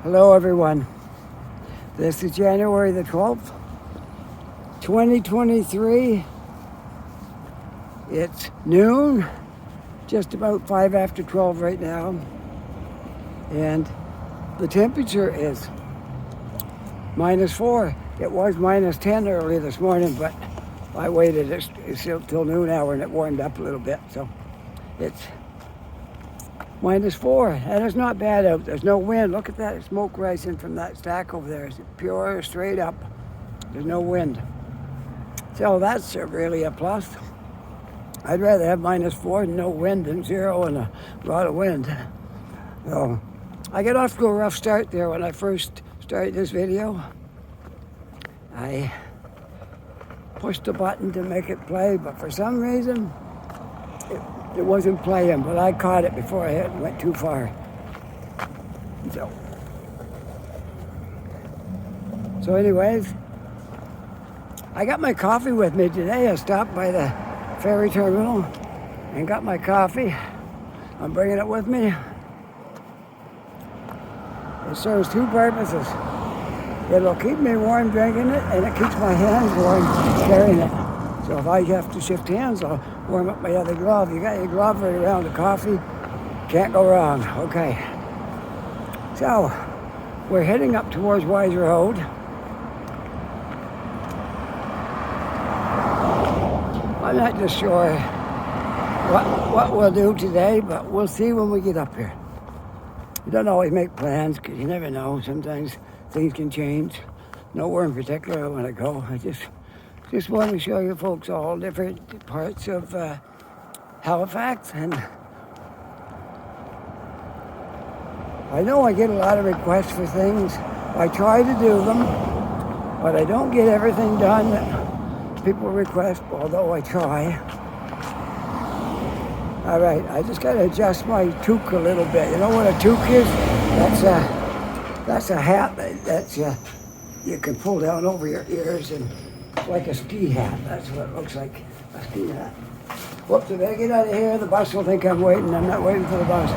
Hello everyone. This is January the 12th, 2023. It's noon, just about 5 after 12 right now. And the temperature is -4. It was -10 early this morning, but I waited. It's till noon hour and it warmed up a little bit. So it's -4, and it's not bad out. There's no wind. Look at that smoke rising from that stack over there. It's pure, straight up. There's no wind. So that's really a plus. I'd rather have -4 and no wind than 0 and a lot of wind. So I got off to a rough start there when I first started this video. I pushed the button to make it play, but for some reason, it wasn't playing, but I caught it before I went too far. So anyways, I got my coffee with me today. I stopped by the Ferry terminal and got my coffee. I'm bringing it with me. It serves two purposes. It'll keep me warm drinking it, and it keeps my hands warm carrying it. So if I have to shift hands, I'll warm up my other glove. You got your glove right around the coffee. Can't go wrong. Okay. So we're heading up towards Wyse Road. I'm not just sure what we'll do today, but we'll see when we get up here. You don't always make plans because you never know. Sometimes things can change. Nowhere in particular I want to go. I just want to show you folks all different parts of Halifax, and I know I get a lot of requests for things. I try to do them, but I don't get everything done that people request, although I try. All right, I just got to adjust my toque a little bit. You know what a toque is? That's a hat that you can pull down over your ears, and it's like a ski hat. That's what it looks like, a ski hat. Whoops, if I get out of here, the bus will think I'm waiting. I'm not waiting for the bus.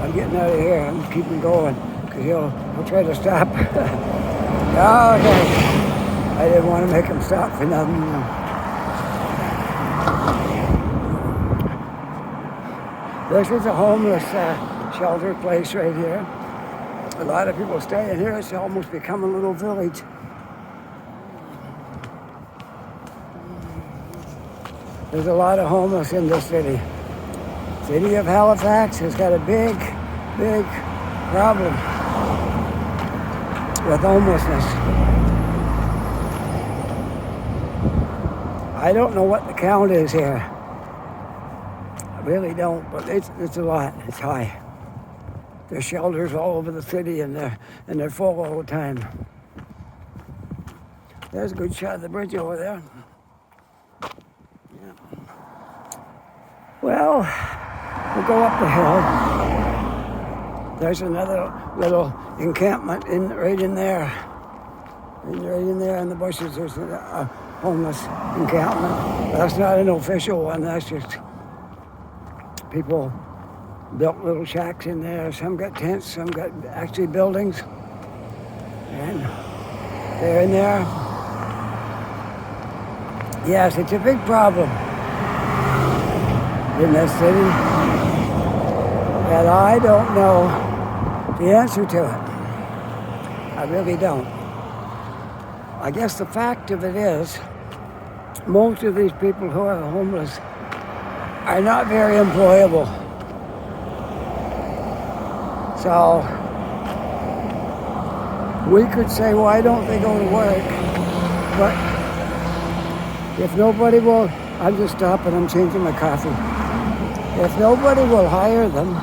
I'm getting out of here. I'm keeping going because he'll try to stop. Okay. I didn't want to make him stop for nothing. This is a homeless shelter place right here. A lot of people staying here. It's almost become a little village. There's a lot of homeless in this city. City of Halifax has got a big problem with homelessness. I don't know what the count is here. I really don't, but it's a lot. It's high. There's shelters all over the city, and they're full all the time. There's a good shot of the bridge over there. Yeah. Well, we'll go up the hill. There's another little encampment right in there. Right in there in the bushes, there's a homeless encampment. That's not an official one. That's just people built little shacks in there. Some got tents, some got actually buildings. And they're in there. Yes, it's a big problem in this city. And I don't know the answer to it. I really don't. I guess the fact of it is, most of these people who are homeless are not very employable. So we could say, why don't they go to work? But if nobody will, I'm just stopping, I'm changing my coffee. If nobody will hire them,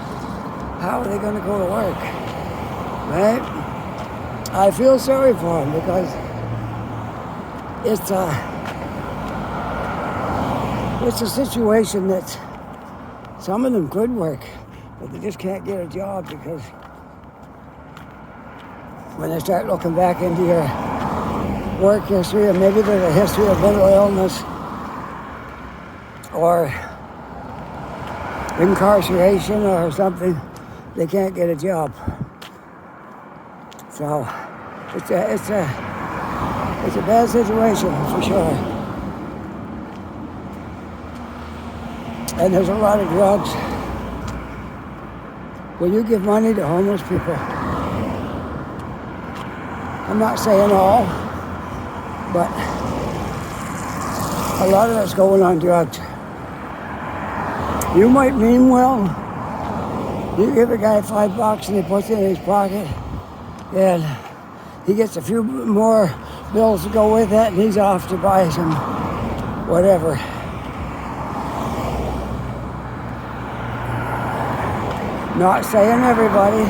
how are they going to go to work? Right? I feel sorry for them because it's a situation that some of them could work, but they just can't get a job because when they start looking back into your work history, or maybe there's a history of mental illness or incarceration or something, they can't get a job. So it's a bad situation for sure. And there's a lot of drugs. When you give money to homeless people, I'm not saying all, but a lot of that's going on drugs. You might mean well. You give a guy $5 and he puts it in his pocket, and he gets a few more bills to go with that, and he's off to buy some whatever. Not saying everybody.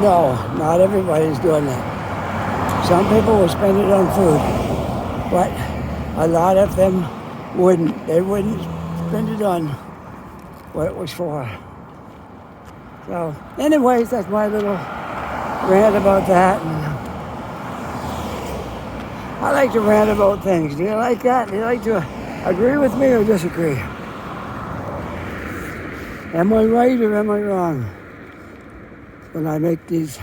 No, not everybody's doing that. Some people will spend it on food, but a lot of them wouldn't. They wouldn't spend it on what it was for. So, anyways, that's my little rant about that. And I like to rant about things. Do you like that? Do you like to agree with me or disagree? Am I right or am I wrong when I make these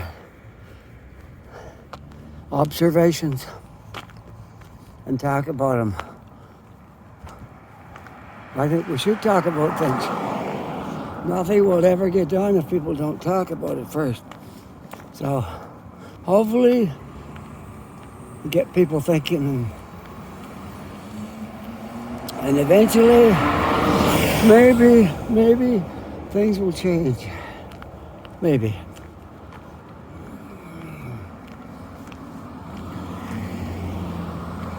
observations and talk about them? I think we should talk about things. Nothing will ever get done if people don't talk about it first. So hopefully get people thinking, and eventually maybe things will change. Maybe.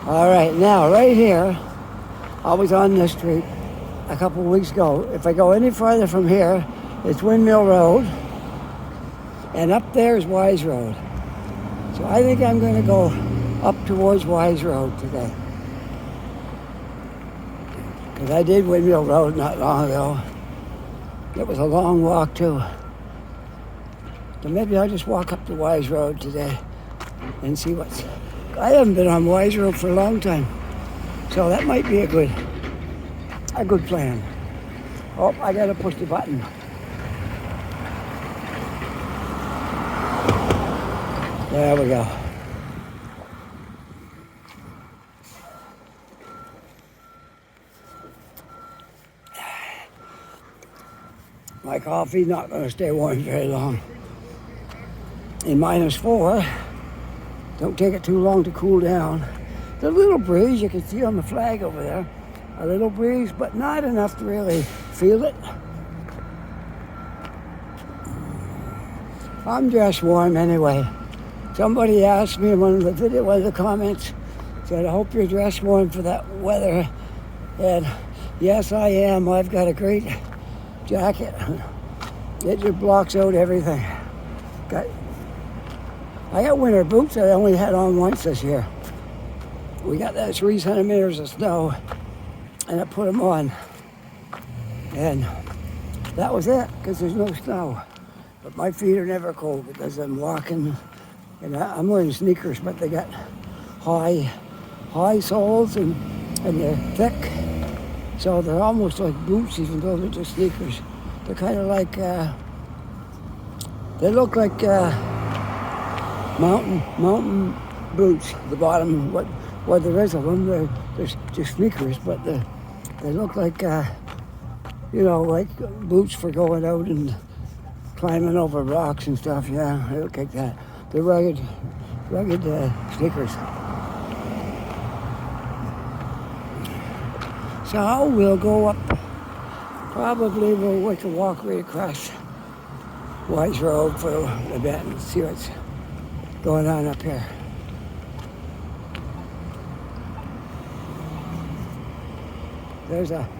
All right, now right here, I was on this street a couple of weeks ago. If I go any farther from here, it's Windmill Road, and up there is Wyse Road. So I think I'm going to go up towards Wyse Road today. Because I did Windmill Road not long ago. It was a long walk too. So maybe I'll just walk up to Wyse Road today and see what's... I haven't been on Wyse Road for a long time. So that might be a good plan. Oh, I gotta push the button. There we go. My coffee's not gonna stay warm very long. In -4, don't take it too long to cool down. The little breeze you can see on the flag over there. A little breeze, but not enough to really feel it. I'm dressed warm anyway. Somebody asked me in one of the comments, said, I hope you're dressed warm for that weather. And yes, I am. I've got a great jacket. It just blocks out everything. I got winter boots that I only had on once this year. We got that 3 centimeters of snow, and I put them on. And that was it, because there's no snow. But my feet are never cold because I'm walking, and I'm wearing sneakers, but they got high soles, and they're thick. So they're almost like boots, even though they're just sneakers. They're kind of like, they look like mountain boots. The bottom, what there is of them, they're just sneakers, but they look like, like boots for going out and climbing over rocks and stuff. Yeah, they look like that. They're rugged sneakers. So we'll go up. Probably we can walk right across Wyse Road for a bit and see what's going on up here.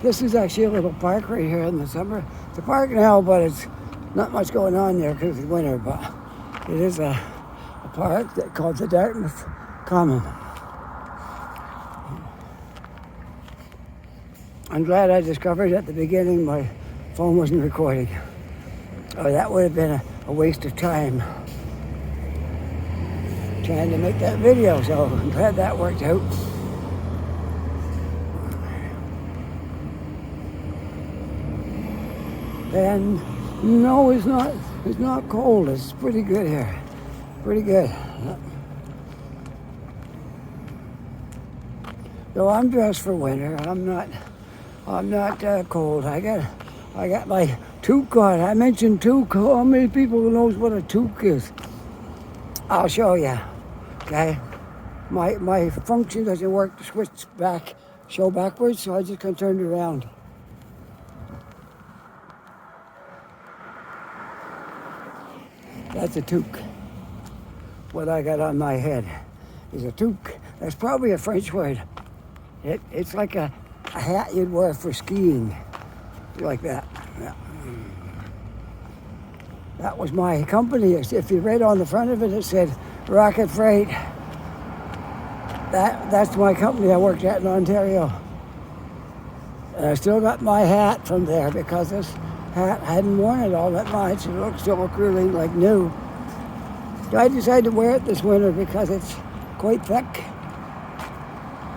This is actually a little park right here in the summer. It's a park now, but it's not much going on there because it's winter, but it is a park called the Dartmouth Common. I'm glad I discovered at the beginning my phone wasn't recording. Oh, that would have been a waste of time trying to make that video, so I'm glad that worked out. And no, it's not cold. It's pretty good here. Pretty good. So I'm dressed for winter. I'm not cold. I got my toque on. I mentioned toque. How many people knows what a toque is? I'll show you. Okay. My function doesn't work to switch back, show backwards, so I just can turn it around. That's a toque. What I got on my head is a toque. That's probably a French word. It's like a hat you'd wear for skiing, like that. Yeah. That was my company. If you read on the front of it, it said Rocket Freight. That's my company I worked at in Ontario. And I still got my hat from there because this hat, I hadn't worn it all that much. It still looked really like new. So I decided to wear it this winter because it's quite thick.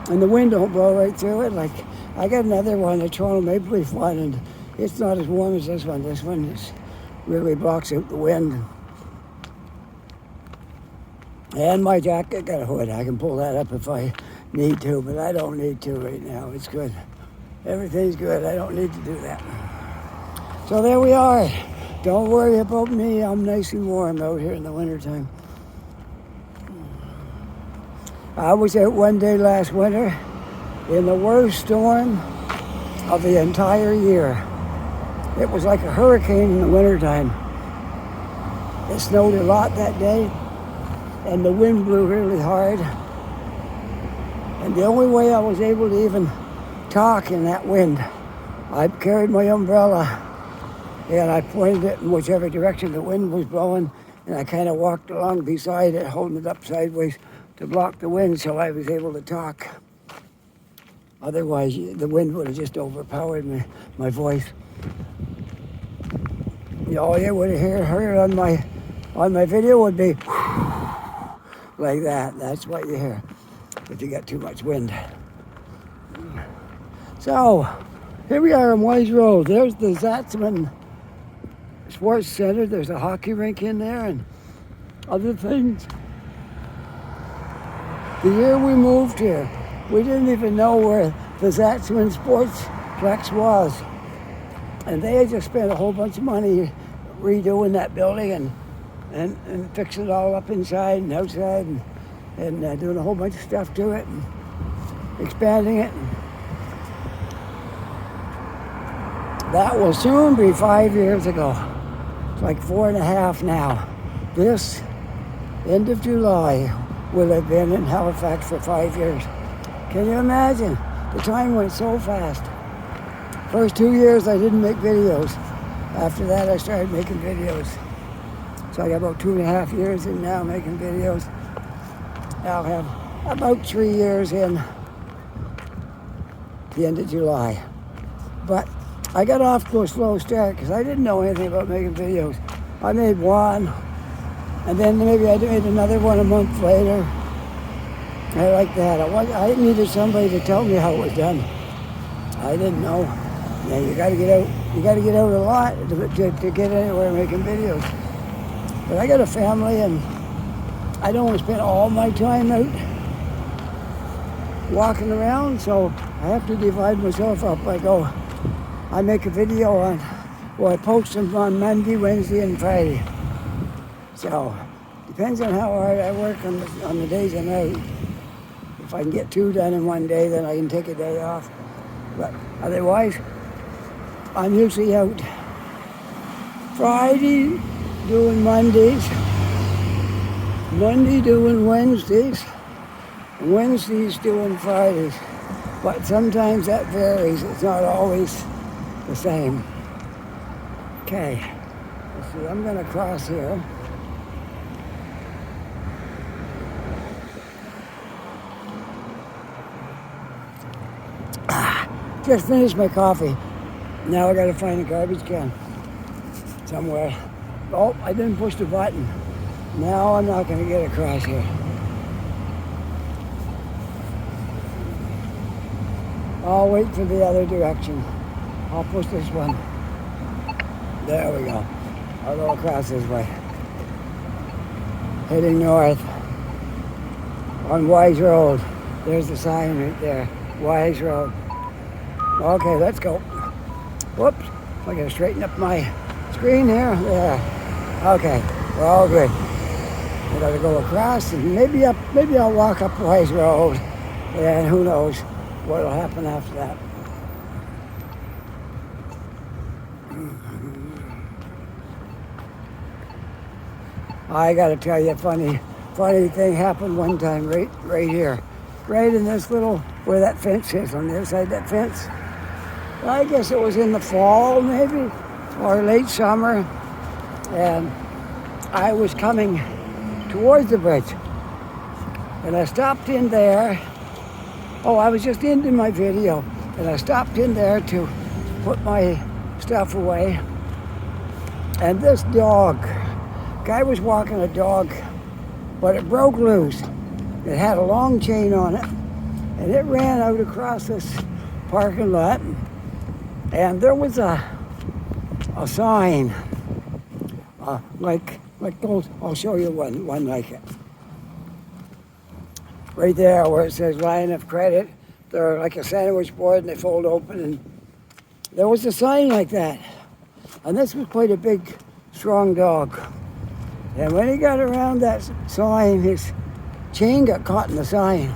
And the wind don't blow right through it. Like, I got another one, the Toronto Maple Leaf one, and it's not as warm as this one. This one really blocks out the wind. And my jacket got a hood. I can pull that up if I need to, but I don't need to right now. It's good. Everything's good. I don't need to do that. So there we are. Don't worry about me. I'm nice and warm out here in the wintertime. I was out one day last winter in the worst storm of the entire year. It was like a hurricane in the wintertime. It snowed a lot that day, and the wind blew really hard. And the only way I was able to even talk in that wind, I carried my umbrella and I pointed it in whichever direction the wind was blowing, and I kind of walked along beside it, holding it up sideways to block the wind so I was able to talk. Otherwise, the wind would have just overpowered my voice. All you would have heard on my video would be like that. That's what you hear if you get too much wind. So, here we are on Wyse Road. There's the Zatzman Sports Center. There's a hockey rink in there and other things. The year we moved here, we didn't even know where the Zatzman Sportsplex was. And they had just spent a whole bunch of money redoing that building and fixing it all up inside and outside and doing a whole bunch of stuff to it and expanding it. That will soon be 5 years ago. It's like 4.5 now. This end of July will have been in Halifax for 5 years. Can you imagine? The time went so fast. First 2 years I didn't make videos. After that I started making videos. So I got about 2.5 years in now making videos. I'll have about 3 years in the end of July. But I got off to a slow start because I didn't know anything about making videos. I made one, and then maybe I made another one a month later. I like that. I needed somebody to tell me how it was done. I didn't know. Yeah, you got to get out. You got to get out a lot to get anywhere making videos. But I got a family, and I don't want to spend all my time out walking around, so I have to divide myself up. I make a video I post them on Monday, Wednesday, and Friday. So, depends on how hard I work on the days I'm out. If I can get 2 done in one day, then I can take a day off. But otherwise, I'm usually out Friday doing Mondays, Monday doing Wednesdays, Wednesdays doing Fridays. But sometimes that varies. It's not always the same. Okay, let's see, I'm gonna cross here. Just finished my coffee. Now I gotta find a garbage can somewhere. Oh, I didn't push the button. Now I'm not gonna get across here. I'll wait for the other direction. I'll push this one. There we go. I'll go across this way. heading north on Wyse Road. There's the sign right there, Wyse Road. Okay, let's go. Whoops, I gotta straighten up my screen here. There. Okay, we're all good. I gotta go across and maybe I'll walk up Wyse Road, and who knows what'll happen after that. I gotta tell you, a funny thing happened one time right here. Right in this little, where that fence is, on the other side of that fence. I guess it was in the fall maybe, or late summer. And I was coming towards the bridge. And I stopped in there. Oh, I was just into my video. And I stopped in there to put my stuff away. And this dog, guy was walking a dog, but it broke loose. It had a long chain on it, and it ran out across this parking lot, and there was a sign, like those. I'll show you one like it. Right there where it says line of credit. They're like a sandwich board, and they fold open, and there was a sign like that. And this was quite a big, strong dog. And when he got around that sign, his chain got caught in the sign.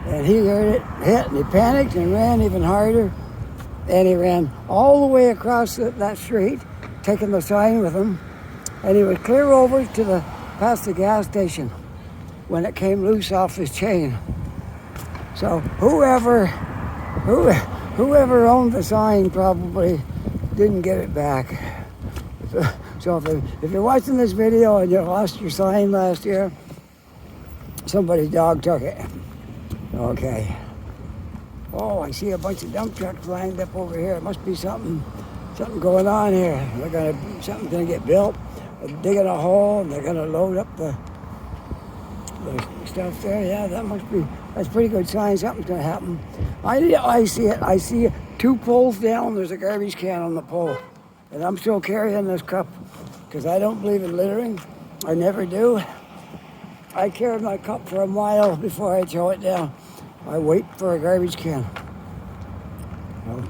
And he heard it hit, and he panicked and ran even harder. And he ran all the way across that street, taking the sign with him. And he was clear over to past the gas station when it came loose off his chain. So whoever owned the sign probably didn't get it back. So if you're watching this video and you lost your sign last year, somebody's dog took it. Okay. Oh, I see a bunch of dump trucks lined up over here. It must be something going on here. Something's gonna get built. They're digging a hole and they're gonna load up the stuff there. Yeah, that's pretty good sign. Something's gonna happen. I see it. I see 2 poles down. There's a garbage can on the pole. And I'm still carrying this cup because I don't believe in littering. I never do. I carry my cup for a mile before I throw it down. I wait for a garbage can. Well,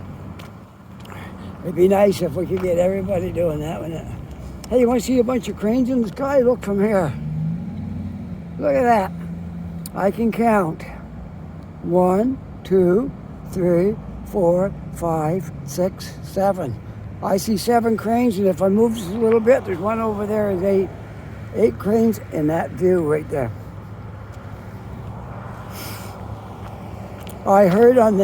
it'd be nice if we could get everybody doing that, wouldn't it? Hey, you want to see a bunch of cranes in the sky? Look from here. Look at that. I can count 1, 2, 3, 4, 5, 6, 7. I see 7 cranes, and if I move just a little bit, there's one over there, is 8 cranes in that view right there. I heard when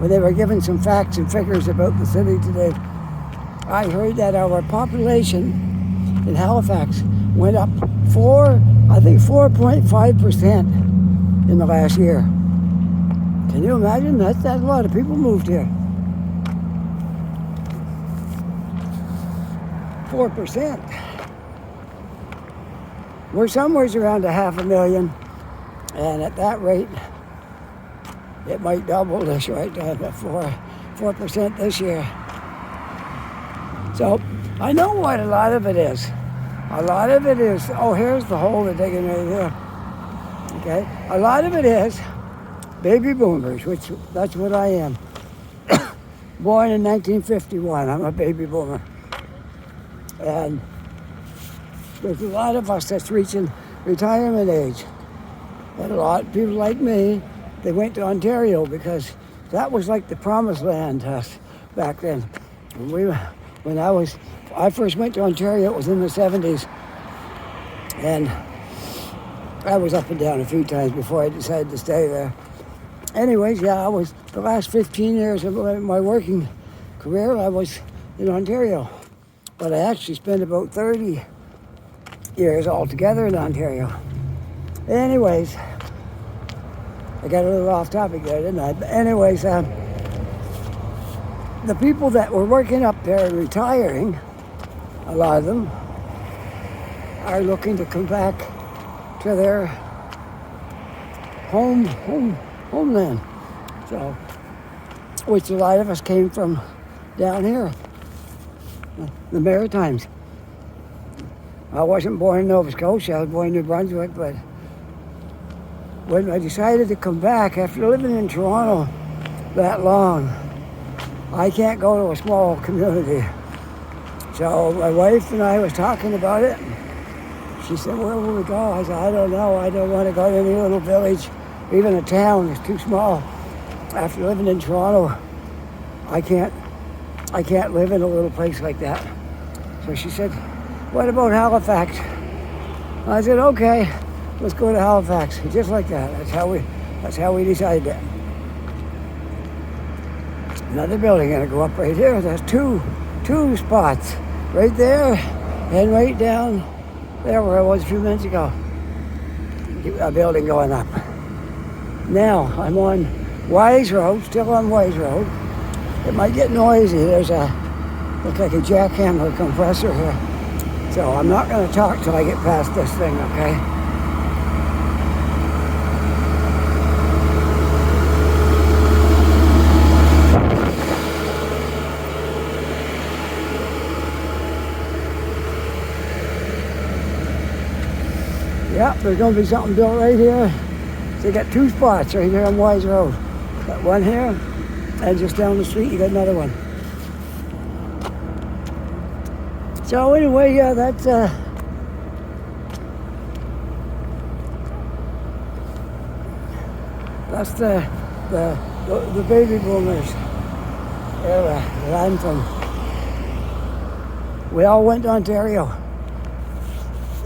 they were giving some facts and figures about the city today, I heard that our population in Halifax went up 4.5% in the last year. Can you imagine? That's a lot of people moved here. 4%. We're somewhere around 500,000, and at that rate, it might double this right at 4% this year. So I know what a lot of it is. A lot of it is, oh, here's the hole they're digging right there. Okay, a lot of it is baby boomers, which that's what I am. Born in 1951, I'm a baby boomer. And there's a lot of us that's reaching retirement age. And a lot of people like me, they went to Ontario because that was like the promised land to us back then. When I first went to Ontario, it was in the 70s. And I was up and down a few times before I decided to stay there. Anyways, yeah, the last 15 years of my working career, I was in Ontario. But I actually spent about 30 years altogether in Ontario. Anyways, I got a little off topic there, didn't I? But anyways, the people that were working up there and retiring, a lot of them, are looking to come back to their homeland. So, which a lot of us came from down here, the Maritimes. I wasn't born in Nova Scotia, I was born in New Brunswick, but when I decided to come back after living in Toronto that long, I can't go to a small community. So my wife and I was talking about it. She said, where will we go? I said, I don't know. I don't want to go to any little village, even a town. It's too small. After living in Toronto, I can't live in a little place like that. So she said, what about Halifax? I said, okay, let's go to Halifax. Just like that. That's how we decided that. Another building gonna go up right here. There's two spots. Right there and right down there where I was a few minutes ago. A building going up. Now I'm on Wyse Road, still on Wyse Road. It might get noisy. There's looks like a jackhammer compressor here. So I'm not going to talk till I get past this thing, okay? Yep, there's going to be something built right here. So you got two spots right here on Wyse Road. Got one here, and just down the street you got another one. So anyway, yeah, that's the baby boomers era that I'm from. We all went to Ontario.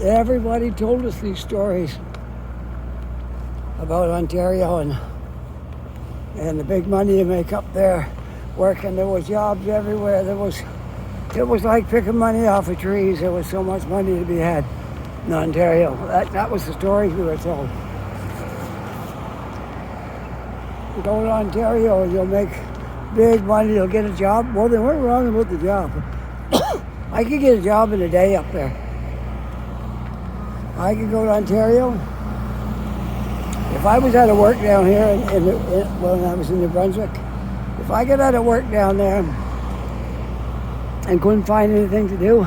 Everybody told us these stories about Ontario and the big money you make up there working. There was jobs everywhere. It was like picking money off of trees. There was so much money to be had in Ontario. That was the stories we were told. You go to Ontario and you'll make big money, you'll get a job. Well, they weren't wrong about the job. I could get a job in a day up there. I could go to Ontario. If I was out of work down here when I was in New Brunswick, if I got out of work down there and couldn't find anything to do,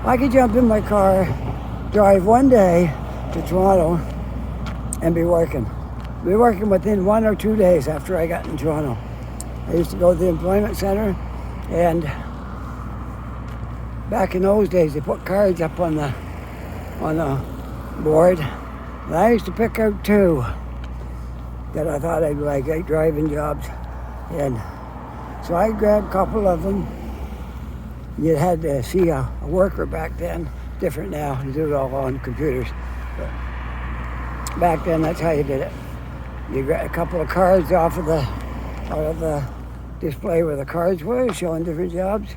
I could jump in my car, drive one day to Toronto, and be working. Be working within 1 or 2 days after I got in Toronto. I used to go to the employment center, and back in those days, they put cards up on the board, and I used to pick out two that I thought I'd like driving jobs, and so I grabbed a couple of them. You had to see a worker back then. Different now, you do it all on computers. But back then, that's how you did it. You got a couple of cards out of the display where the cards were, showing different jobs,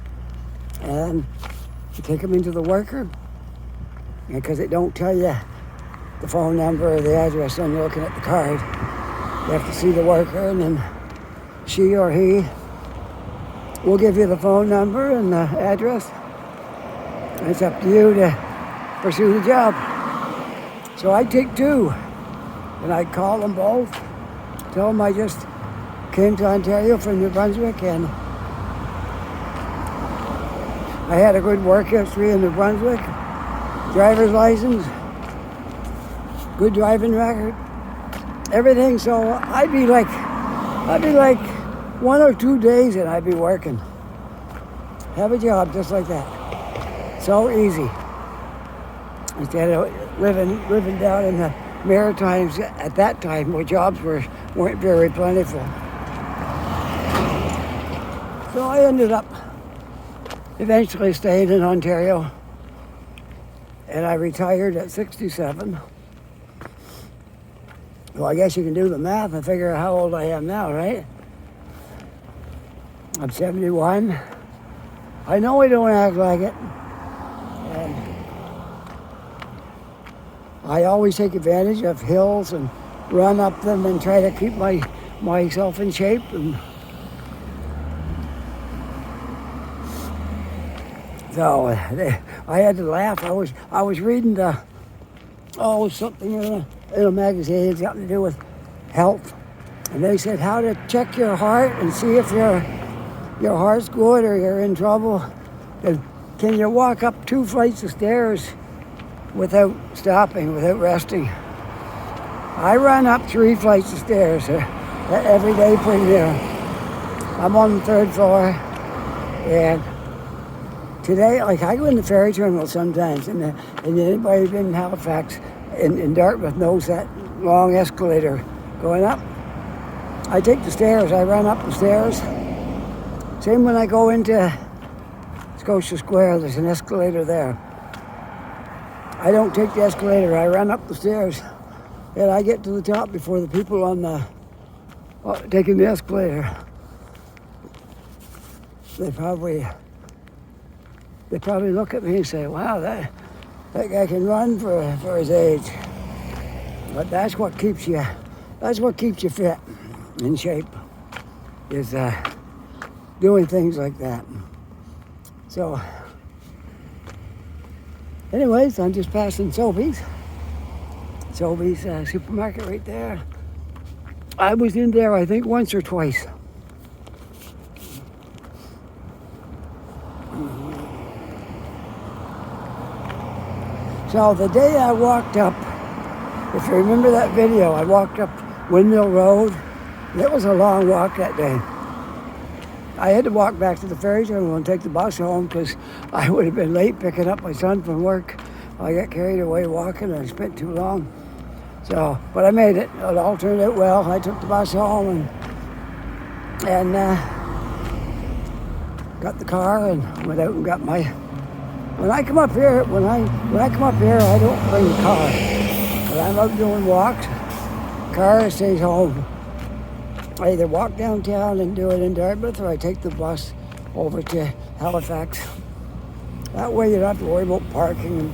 and you take them into the worker, because it don't tell you the phone number or the address when you're looking at the card. You have to see the worker, and then she or he will give you the phone number and the address. And it's up to you to pursue the job. So I'd take two, and I'd call them both, tell them I just came to Ontario from New Brunswick, and I had a good work history in New Brunswick, driver's license, good driving record, everything. So I'd be like 1 or 2 days and I'd be working. Have a job just like that. So easy. Instead of living down in the Maritimes at that time where jobs weren't very plentiful. So I ended up eventually staying in Ontario, and I retired at 67. Well, I guess you can do the math and figure out how old I am now, right? I'm 71. I know I don't act like it. And I always take advantage of hills and run up them and try to keep myself in shape. And so I had to laugh. I was reading something in a magazine. It's something to do with health, and they said how to check your heart and see if your heart's good or you're in trouble. And can you walk up 2 flights of stairs without stopping, without resting. I run up 3 flights of stairs every day pretty near. I'm on the 3rd floor, and today, like I go in the ferry terminal sometimes, and anybody who's been in Halifax, in Dartmouth knows that long escalator going up. I take the stairs, I run up the stairs. Same when I go into Scotia Square, there's an escalator there. I don't take the escalator, I run up the stairs, and I get to the top before the people on the taking the escalator. They probably look at me and say, wow, that guy can run for his age. But that's what keeps you fit, in shape, is doing things like that. So, anyways, I'm just passing Sobeys supermarket right there. I was in there, I think, once or twice. So the day I walked up, if you remember that video, I walked up Windmill Road. It was a long walk that day. I had to walk back to the ferry terminal and take the bus home because I would have been late picking up my son from work. I got carried away walking and I spent too long. So, but I made it. It all turned out well. I took the bus home and got the car and went out and got my. When I come up here, I don't bring the car. When I'm out doing walks, car stays home. I either walk downtown and do it in Dartmouth, or I take the bus over to Halifax. That way you don't have to worry about parking and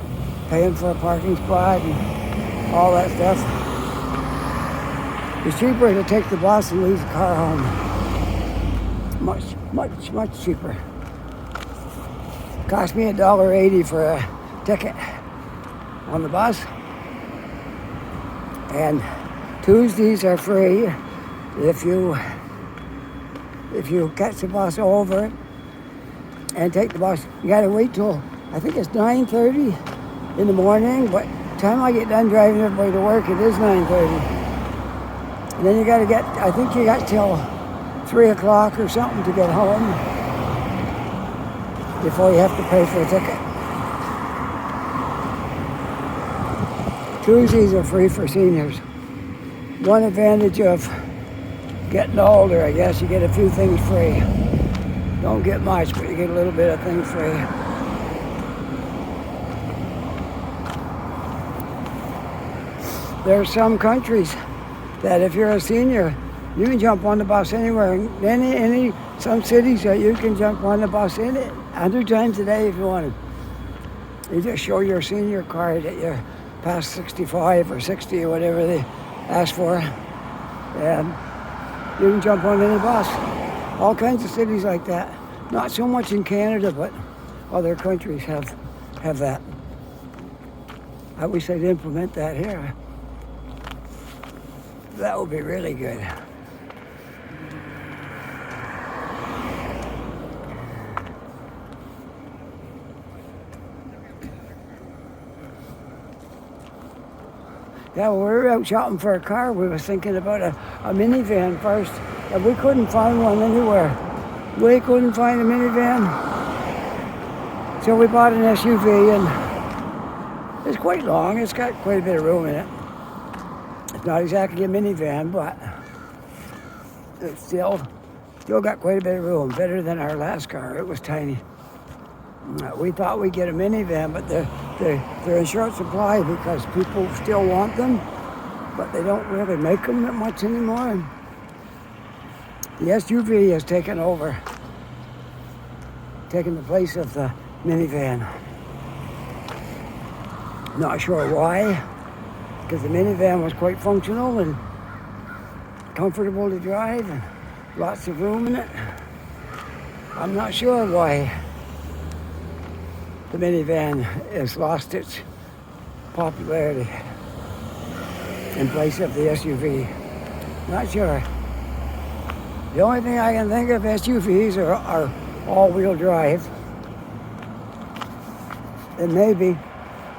paying for a parking spot and all that stuff. It's cheaper to take the bus and leave the car home. Much cheaper. Cost me $1.80 for a ticket on the bus. And Tuesdays are free if you catch the bus over and take the bus. You gotta wait till, I think it's 9:30 in the morning, but by the time I get done driving everybody to work, it is 9:30. And then you gotta I think you got till 3 o'clock or something to get home before you have to pay for a ticket. Tuesdays are free for seniors. One advantage of getting older, I guess, you get a few things free. Don't get much, but you get a little bit of things free. There are some countries that if you're a senior, you can jump on the bus anywhere. Some cities that you can jump on the bus in it 100 times a day if you want to. You just show your senior card that you're past 65 or 60 or whatever they ask for, and you can jump on any bus. All kinds of cities like that. Not so much in Canada, but other countries have that. I wish they'd implement that here. That would be really good. Yeah, when we were out shopping for a car, we were thinking about a minivan first, and we couldn't find one anywhere. We couldn't find a minivan, so we bought an SUV, and it's quite long. It's got quite a bit of room in it. It's not exactly a minivan, but it's still got quite a bit of room, better than our last car. It was tiny. We thought we'd get a minivan, but they're in short supply because people still want them, but they don't really make them that much anymore. The SUV has taken the place of the minivan. Not sure why, because the minivan was quite functional and comfortable to drive and lots of room in it. I'm not sure why the minivan has lost its popularity in place of the SUV. Not sure. The only thing I can think of SUVs are all-wheel drive. And maybe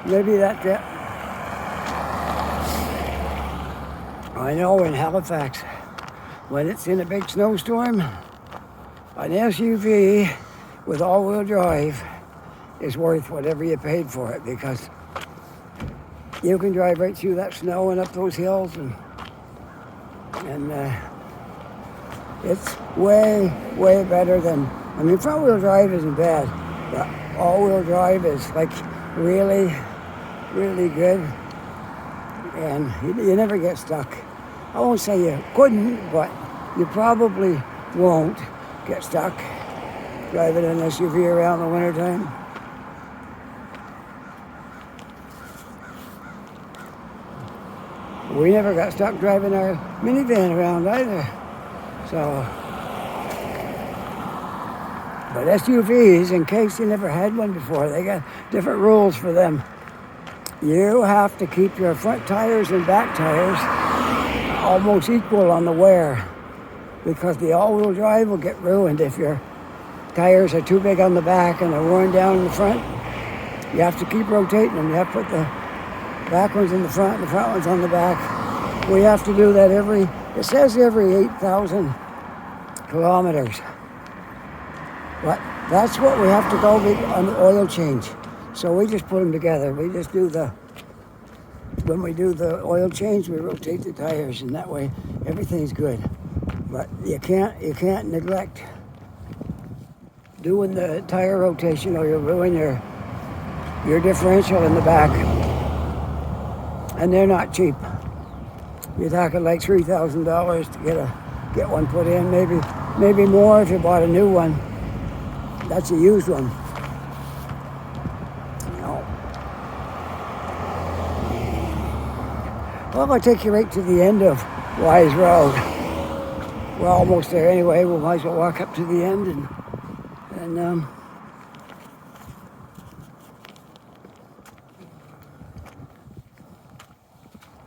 Maybe that's it. I know in Halifax, when it's in a big snowstorm, an SUV with all-wheel drive is worth whatever you paid for it, because you can drive right through that snow and up those hills, and it's way, way better than, I mean, front-wheel drive isn't bad, but all-wheel drive is like really, really good, and you never get stuck. I won't say you couldn't, but you probably won't get stuck driving an SUV around the wintertime. We never got stuck driving our minivan around either. So, but SUVs, in case you never had one before, they got different rules for them. You have to keep your front tires and back tires almost equal on the wear, because the all-wheel drive will get ruined if your tires are too big on the back and they're worn down in the front. You have to keep rotating them. You have to put the back ones in the front and the front ones on the back. We have to do that it says every 8,000 kilometers. But that's what we have to go on the oil change. So we just put them together. We just do when we do the oil change, we rotate the tires, and that way everything's good. But you can't neglect doing the tire rotation, or you'll ruin your differential in the back. And they're not cheap. You're talking like $3,000 to get one put in, maybe more if you bought a new one. That's a used one. Well, I'll take you right to the end of Wyse Road. We're almost there anyway. We might as well walk up to the end and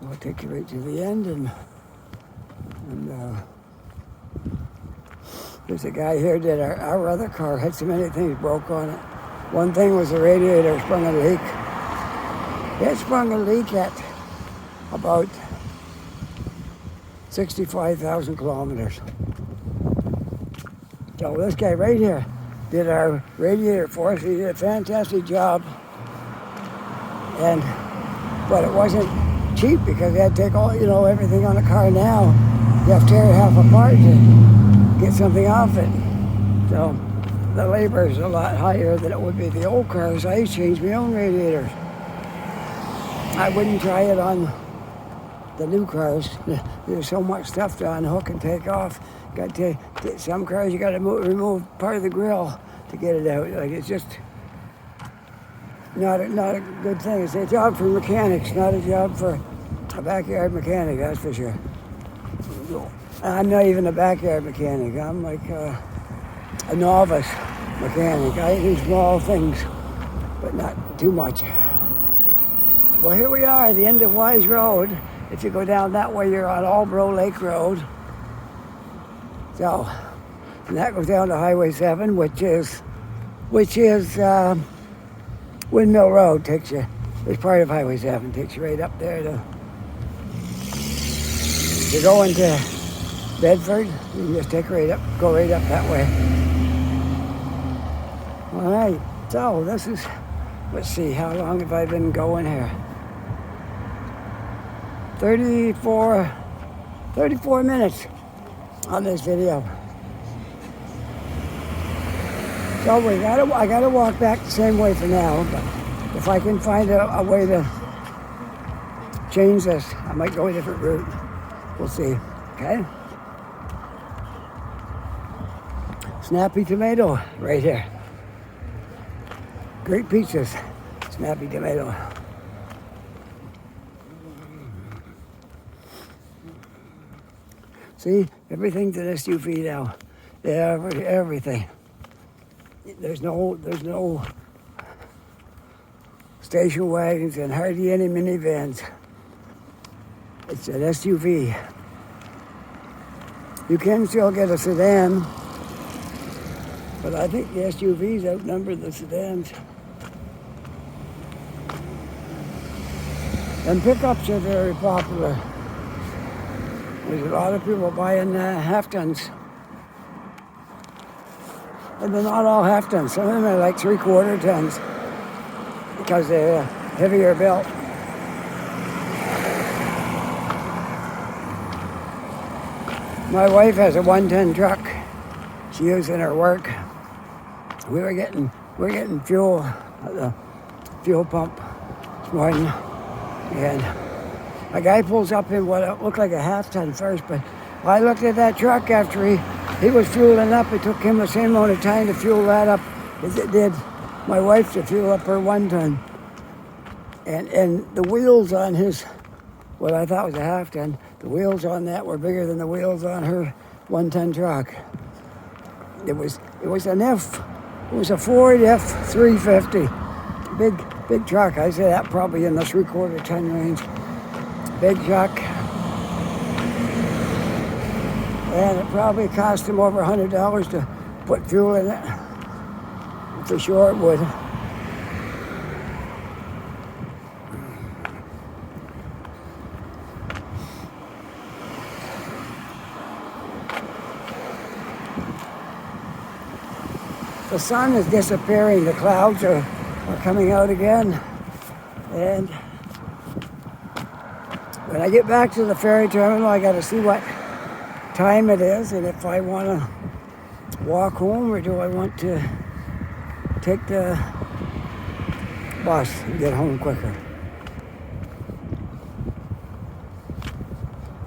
I'll take you right to the end and there's a guy here that our other car had so many things broke on it. One thing was the radiator sprung a leak. It sprung a leak at about 65,000 kilometers. So this guy right here did our radiator for us. He did a fantastic job. But it wasn't cheap, because you had to take everything on the car now. You have to tear it half apart to get something off it. So the labor is a lot higher than it would be the old cars. I changed my own radiators. I wouldn't try it on the new cars. There's so much stuff to unhook and take off. Got to get some cars, you got to remove part of the grill to get it out. Like, it's just not a good thing. It's a job for mechanics, not a job for a backyard mechanic, that's for sure. I'm not even a backyard mechanic. I'm like a novice mechanic. I do small things, but not too much. Well, here we are, the end of Wyse Road. If you go down that way, you're on Alderney Lake Road. So, and that goes down to Highway 7, which is Windmill Road. Takes you, it's part of Highway 7. Takes you right up there to go into Bedford. You can just go right up that way. All right. So this is, let's see, how long have I been going here? 34 minutes on this video. So I gotta walk back the same way for now, but if I can find a way to change this, I might go a different route. We'll see, okay? Snappy tomato right here. Great pizzas, snappy tomato. See, everything's an SUV now. Everything. There's no station wagons and hardly any minivans. It's an SUV. You can still get a sedan, but I think the SUVs outnumber the sedans. And pickups are very popular. There's a lot of people buying half tons. And they're not all half tons. Some of them are like 3/4 tons because they're heavier built. My wife has a 1-ton truck she uses in her work. We're getting fuel at the fuel pump this morning, and a guy pulls up in what looked like a half-ton first, but I looked at that truck after he was fueling up. It took him the same amount of time to fuel that up as it did my wife to fuel up her 1-ton. And the wheels on his, what I thought was a half-ton, the wheels on that were bigger than the wheels on her 1-ton truck. It was a Ford F-350, big truck. I say that probably in the 3/4 ton range. Big truck. And it probably cost him over $100 to put fuel in it. For sure it would. The sun is disappearing. The clouds are coming out again. And when I get back to the ferry terminal, I got to see what time it is and if I want to walk home or do I want to take the bus and get home quicker.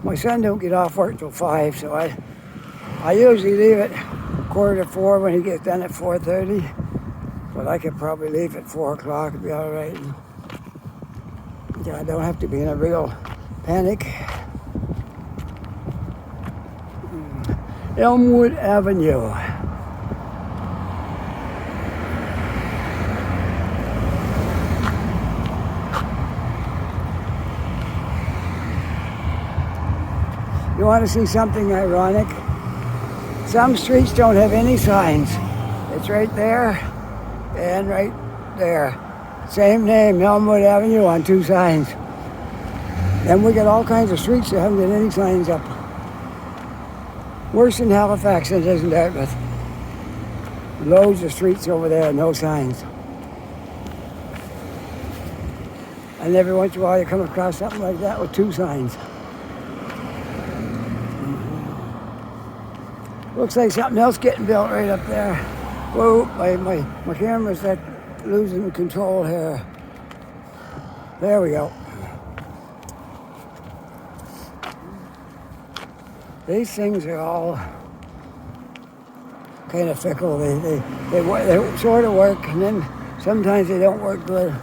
My son don't get off work till 5, so I usually leave at 3:45 when he gets done at 4:30. But I could probably leave at 4 o'clock and be all right. Yeah, I don't have to be in a real panic. Elmwood Avenue. You want to see something ironic? Some streets don't have any signs. It's right there and right there. Same name, Elmwood Avenue, on 2 signs. Then we got all kinds of streets that haven't got any signs up. Worse than Halifax than it is in Dartmouth. Loads of streets over there, no signs. And every once in a while you come across something like that with 2 signs. Looks like something else getting built right up there. Whoa, my camera's losing control here. There we go. These things are all kind of fickle. They sort of work, and then sometimes they don't work good.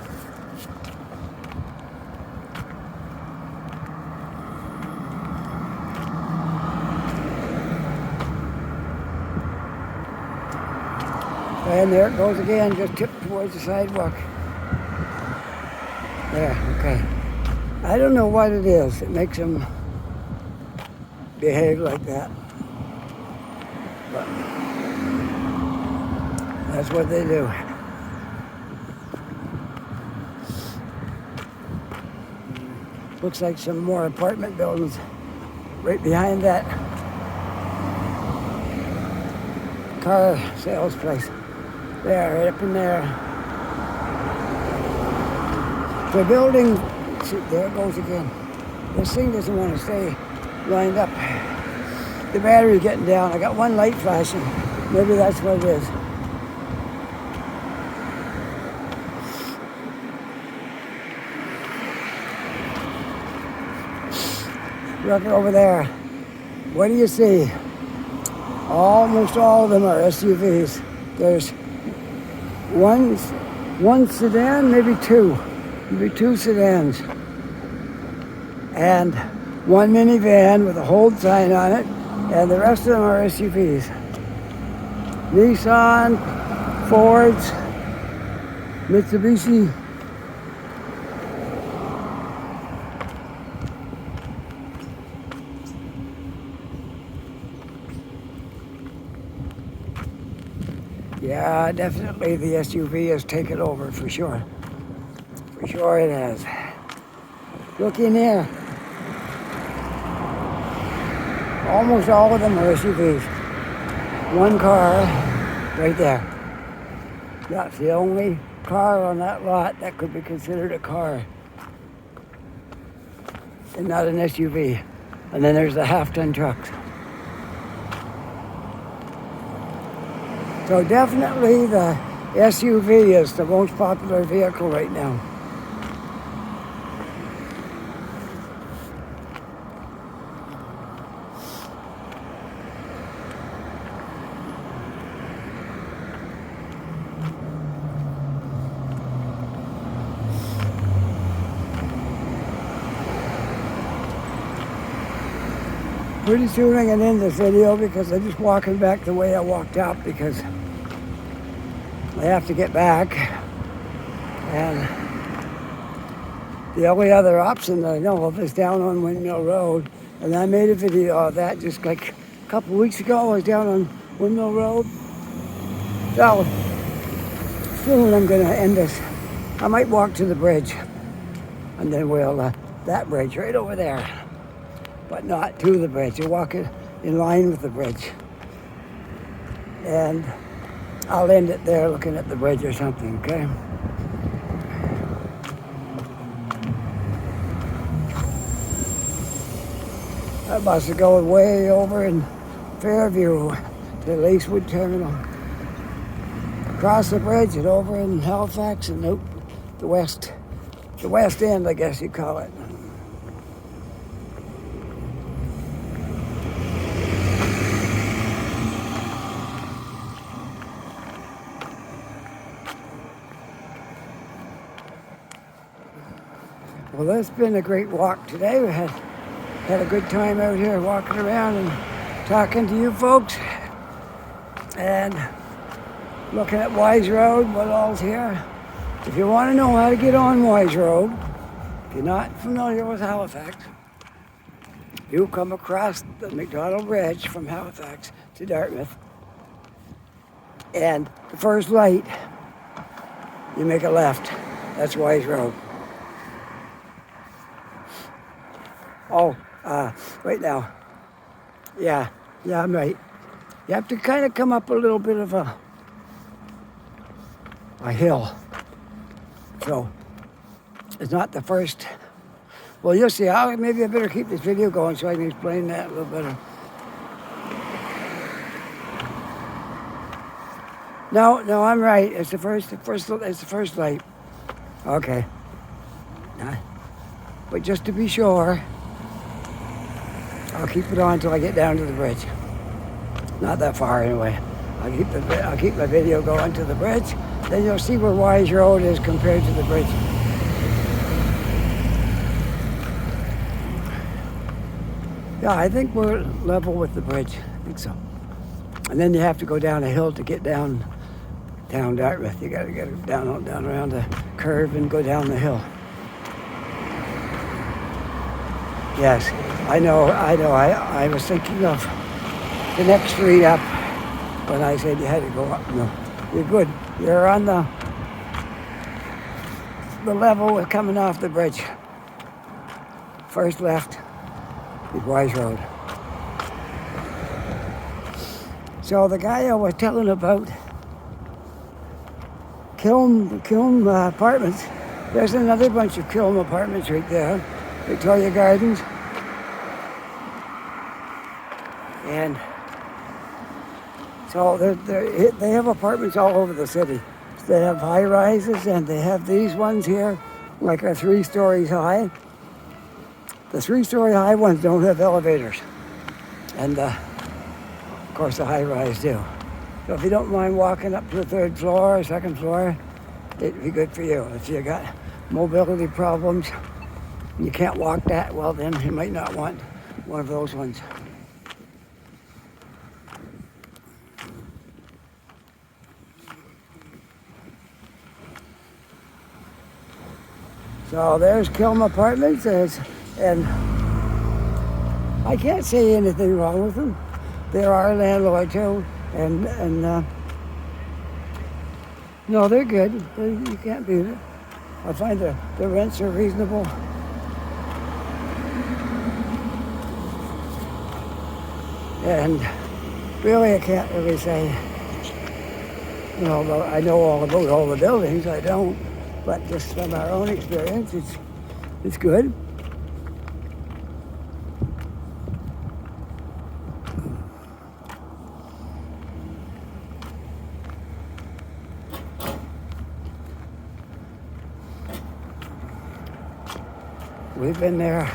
And there it goes again, just tipped towards the sidewalk. There, okay. I don't know what it is that makes them behave like that. But that's what they do. Looks like some more apartment buildings right behind that car sales place. There, right up in there. The building, see, there it goes again. This thing doesn't want to stay lined up. The battery's getting down. I got one light flashing. Maybe that's what it is. Look over there. What do you see? Almost all of them are SUVs. There's one sedan, maybe 2. Maybe 2 sedans. And 1 minivan with a hold sign on it. And the rest of them are SUVs. Nissan, Fords, Mitsubishi. Yeah, definitely the SUV has taken over, for sure. For sure it has. Look in there. Almost all of them are SUVs. One car right there. That's the only car on that lot that could be considered a car and not an SUV. And then there's the half-ton trucks. So definitely the SUV is the most popular vehicle right now. Pretty soon I'm going to end this video because I'm just walking back the way I walked up because I have to get back. And the only other option that I know of is down on Windmill Road. And I made a video of that just like a couple weeks ago. I was down on Windmill Road. So soon I'm going to end this. I might walk to the bridge. And then we'll, that bridge right over there. But not to the bridge. You walk it in line with the bridge. And I'll end it there looking at the bridge or something, okay? That bus is going way over in Fairview to the Lacewood Terminal. Across the bridge and over in Halifax and out the west end, I guess you call it. Well, that's been a great walk today. We had a good time out here walking around and talking to you folks and looking at Wyse Road, what all's here. If you want to know how to get on Wyse Road, if you're not familiar with Halifax, you come across the McDonald Bridge from Halifax to Dartmouth, and the first light, you make a left. That's Wyse Road. Oh, right now. Yeah, I'm right. You have to kind of come up a little bit of a hill. So, it's not the first. Well, you'll see. Maybe I better keep this video going so I can explain that a little better. No, I'm right. It's the first light. Okay. But just to be sure, I'll keep it on until I get down to the bridge. Not that far anyway. I'll keep my video going to the bridge. Then you'll see where Wyse Road is compared to the bridge. Yeah, I think we're level with the bridge. I think so. And then you have to go down a hill to get down Dartmouth. You got to get down around the curve and go down the hill. Yes, I know. I was thinking of the next street up when I said you had to go up. No, you're good. You're on the level with coming off the bridge. First left is Wyse Road. So the guy I was telling about Kiln Apartments, there's another bunch of Kiln Apartments right there. Victoria Gardens, and so they have apartments all over the city. They have high rises, and they have these ones here, like are 3 stories high. The 3-story high ones don't have elevators, and of course the high rise do. So if you don't mind walking up to the 3rd floor or 2nd floor, it'd be good for you. If you got mobility problems, you can't walk that well, then you might not want one of those ones. So there's Kiln Apartments, and I can't say anything wrong with them. They're our landlord too, and no, they're good. You can't beat it. I find the rents are reasonable. And really I can't really say, I know all about all the buildings, I don't, but just from our own experience, it's good. We've been there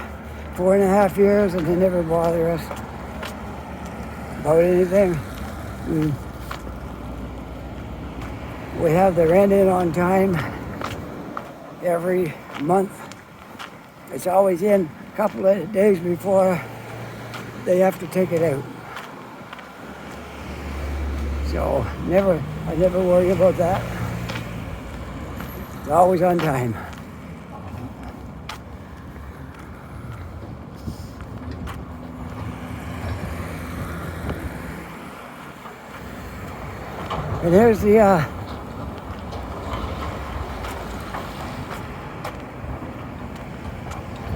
4.5 years and they never bother us about anything. We have the rent in on time every month. It's always in a couple of days before they have to take it out. So I never worry about that. It's always on time. And here's the I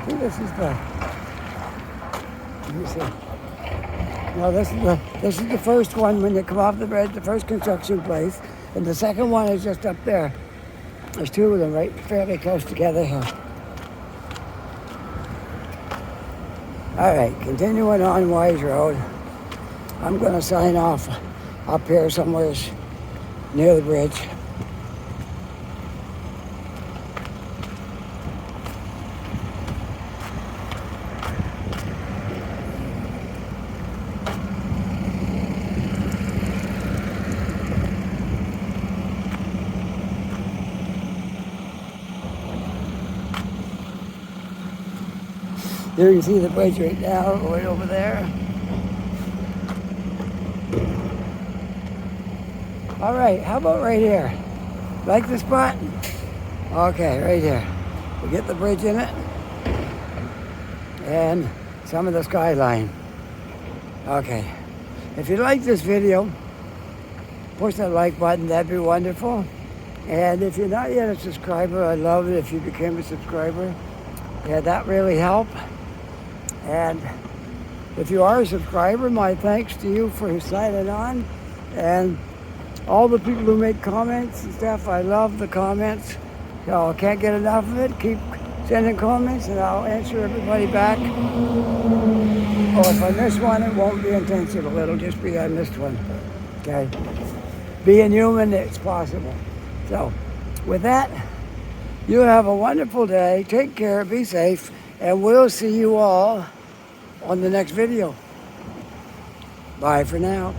think this is the. Let me see. No, this is the first one when you come off the bridge, the first construction place, and the second one is just up there. There's two of them right fairly close together here. All right, continuing on Wyse Road. I'm going to sign off up here somewhere near the bridge. You can see the bridge right now, right over there. All right, how about right here? Like the spot? Okay, right here. We get the bridge in it and some of the skyline. Okay, if you like this video, push that like button, that'd be wonderful. And if you're not yet a subscriber, I'd love it if you became a subscriber. Yeah, that really helped. And if you are a subscriber, my thanks to you for signing on. And all the people who make comments and stuff, I love the comments. So I can't get enough of it. Keep sending comments and I'll answer everybody back. Or if I miss one, it won't be intentional. It'll just be I missed one. Okay. Being human, it's possible. So with that, you have a wonderful day. Take care, be safe, and we'll see you all on the next video. Bye for now.